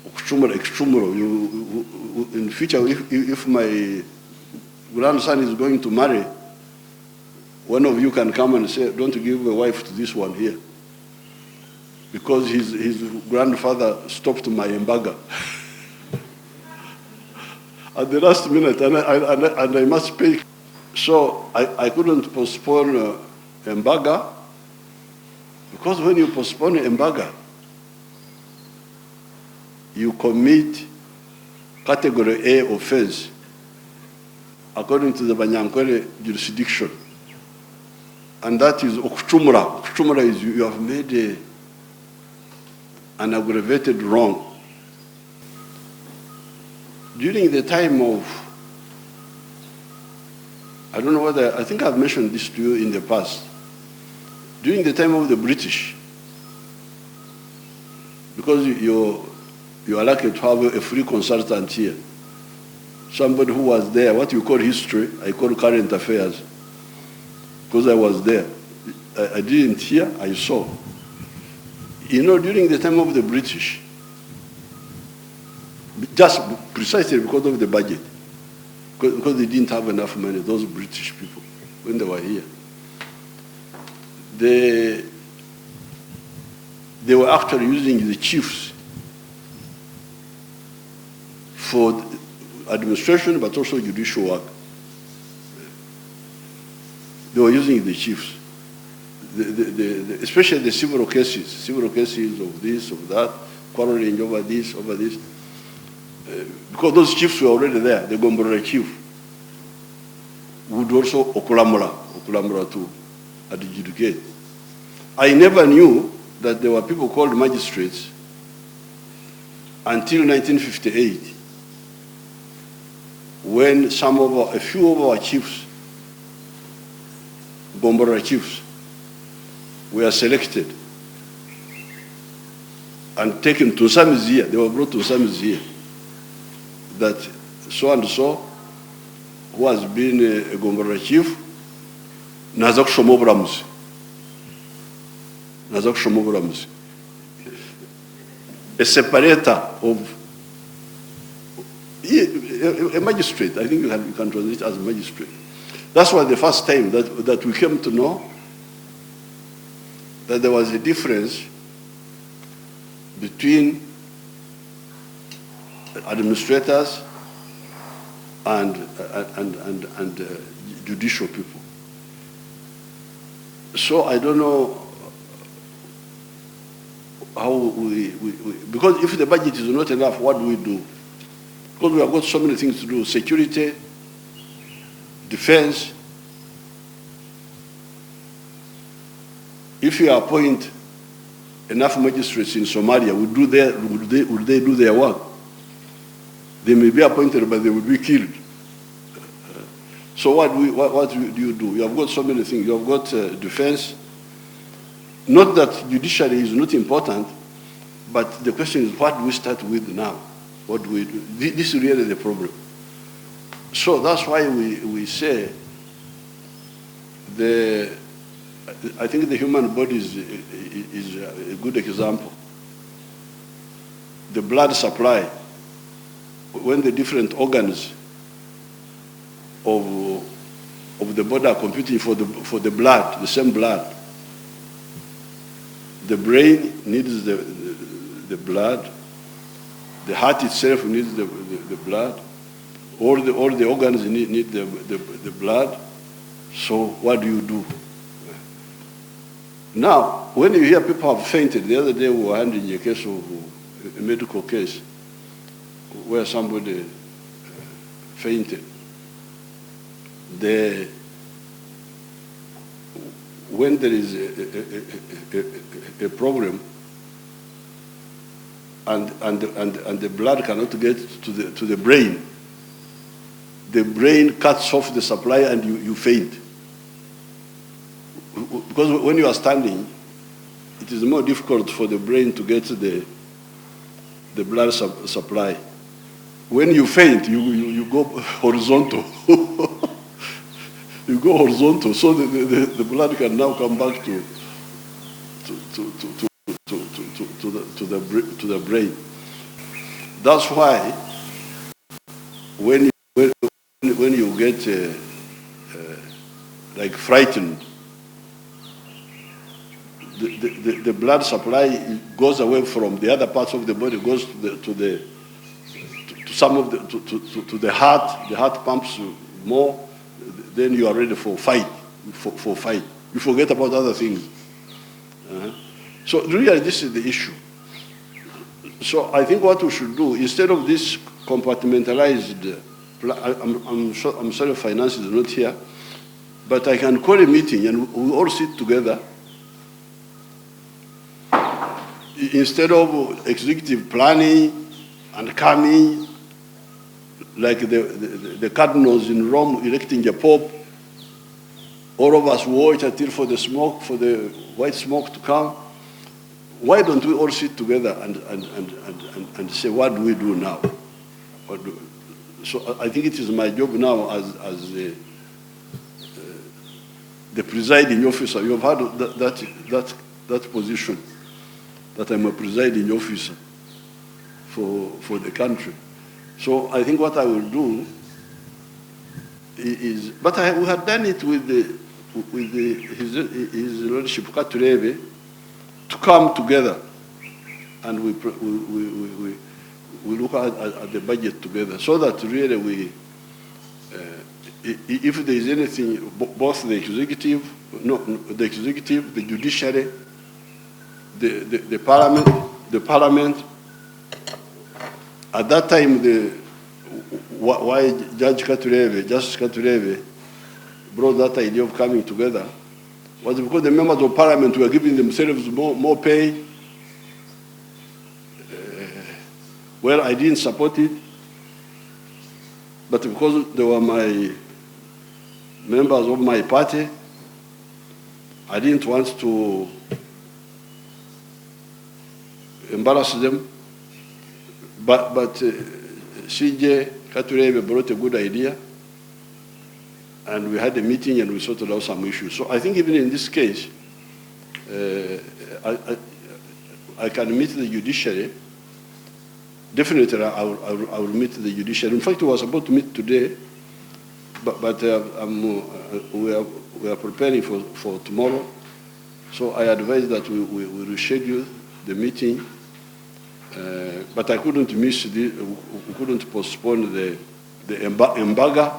In future, if my grandson is going to marry, one of you can come and say, don't give a wife to this one here, because his grandfather stopped my embargo. At the last minute, and I must pay. So I couldn't postpone embargo, because when you postpone embargo, you commit category A offense according to the Banyankwere jurisdiction. And that is okuchumura. Okuchumura is you have made an aggravated wrong. During the time of, I don't know whether, I think I've mentioned this to you in the past. During the time of the British, because you are lucky to have a free consultant here, somebody who was there, what you call history, I call current affairs, because I was there. I didn't hear, I saw. You know, during the time of the British, just precisely because of the budget, because they didn't have enough money, those British people, when they were here, they were actually using the chiefs for administration, but also judicial work. They were using the chiefs, especially the civil cases of this, of that, quarreling over this, because those chiefs were already there. The Gombora chief would also okulamura to adjudicate. I never knew that there were people called magistrates until 1958, when a few of our chiefs, Gombora chiefs, were selected and taken to some museum. They were brought to some museum that so and so, who has been a Gombora chief, naza kushoma obulamuzi. A separator of a magistrate. I think you can translate it as a magistrate. That's why the first time that we came to know that there was a difference between administrators and judicial people. So I don't know how because if the budget is not enough, what do we do? Because we have got so many things to do: security, defense. If you appoint enough magistrates in Somalia, would they do their work? They may be appointed, but they will be killed. So what do you do? You have got so many things. You have got defense. Not that judiciary is not important, but the question is, what do we start with now? What do we do? This is really the problem. So that's why we say I think the human body is a good example. The blood supply, when the different organs of the body are competing for the blood, the same blood. The brain needs the blood. The heart itself needs the blood. All the organs need the blood. So what do? Now, when you hear people have fainted, the other day we were handling a case of a medical case where somebody fainted. When there is a problem and the blood cannot get to the brain cuts off the supply and you faint. Because when you are standing, it is more difficult for the brain to get the blood supply. When you faint, you go horizontal. You go horizontal, so the blood can now come back to the brain. That's why when you get like frightened, the blood supply goes away from the other parts of the body, goes to some of to the heart. The heart pumps more. Then you are ready for fight. For fight, you forget about other things. So really, this is the issue. So I think what we should do, instead of this compartmentalized, I'm sorry finance is not here, but I can call a meeting and we all sit together. Instead of executive planning and coming, like the cardinals in Rome electing a pope, all of us wait until for the white smoke to come. Why don't we all sit together and say, what do we do now? So I think it is my job now as the presiding officer. You have had that position, that I'm a presiding officer for the country. So I think what I will do is, but we had done it with his lordship Katurebe, to come together, and we look at the budget together, so that really if there is anything, both the executive, the judiciary, the parliament. At that time, why Justice Katurebe brought that idea of coming together was because the members of parliament were giving themselves more pay. Well, I didn't support it, but because they were my members of my party, I didn't want to embarrass them. But CJ Katurebe brought a good idea, and we had a meeting and we sorted out some issues. So I think even in this case, I can meet the judiciary. Definitely, I will meet the judiciary. In fact, we were supposed to meet today, but we are preparing for tomorrow. So I advise that we reschedule the meeting. But I couldn't miss we couldn't postpone the embargo.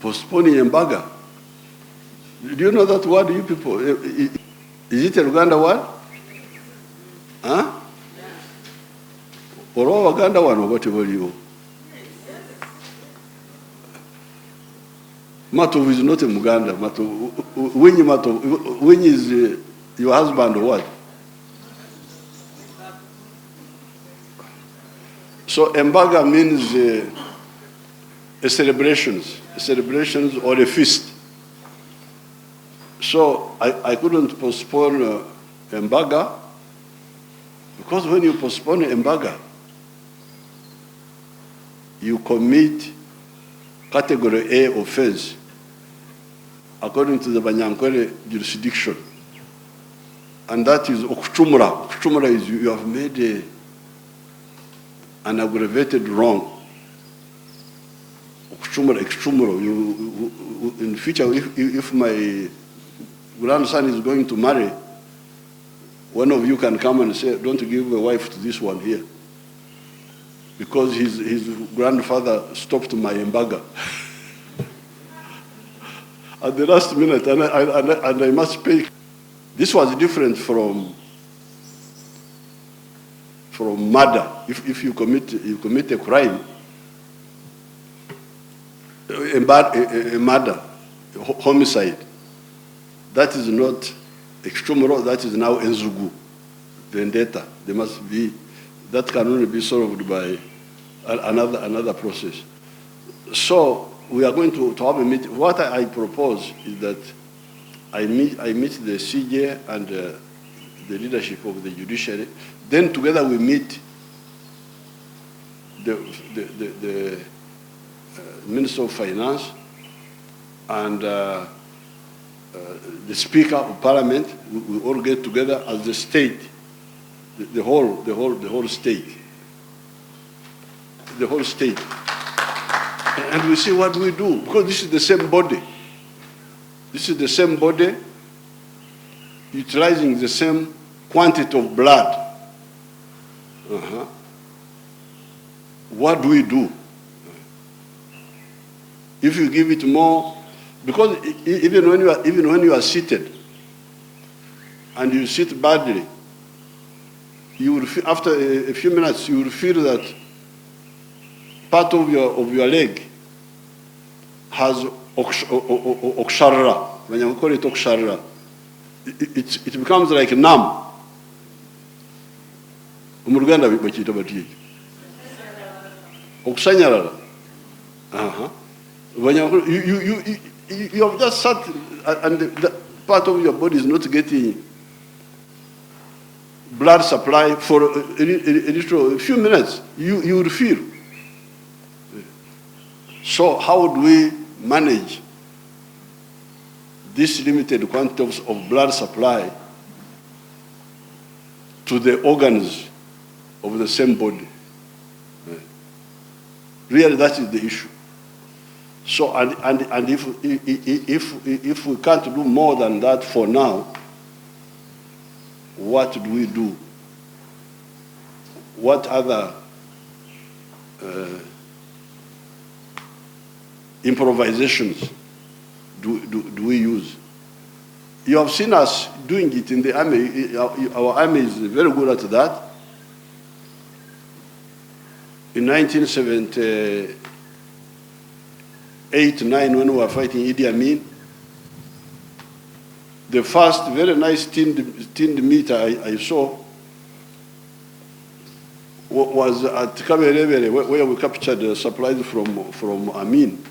Postponing embargo. Do you know that word, you people? Is it a Uganda word? Huh? Or Uganda one, or whatever you. Matov is not a Muganda. When is your husband or what? So embargo means a celebrations or a feast. So I couldn't postpone embargo, because when you postpone embargo, you commit category A offense according to the Banyankole jurisdiction, and that is okuchumura. Okuchumura is you have made an aggravated wrong. In future, if my grandson is going to marry, one of you can come and say, don't give a wife to this one here, because his grandfather stopped my embargo. At the last minute, and I must pay. This was different from murder. If you commit a crime, a murder, homicide, that is not extreme law, that is now enzugu, vendetta. There must be, that can only be solved by another process. So we are going to have a meeting. What I propose is that I meet the CJ and the leadership of the judiciary. Then together we meet the Minister of Finance and the Speaker of Parliament. We all get together as the state the whole state. The whole state. And we see what we do, because this is the same body. This is the same body utilizing the same quantity of blood. What do we do? If you give it more, because even when you are seated and you sit badly, you will feel, after a few minutes, you will feel that part of your leg has okshara. When you call it okshara, it becomes like numb. Umuruganda bakita bati. Okusanyalala. When you have just sat and the part of your body is not getting blood supply for a few minutes, you will feel. So how do we manage this limited quantities of blood supply to the organs of the same body? Really, that is the issue. So, and if we can't do more than that for now, what do we do? What other improvisations do we use? You have seen us doing it in the army. Our army is very good at that. In 1978-9, when we were fighting Idi Amin, the first very nice tinned meat I saw was at Kamerevere, where we captured supplies from Amin.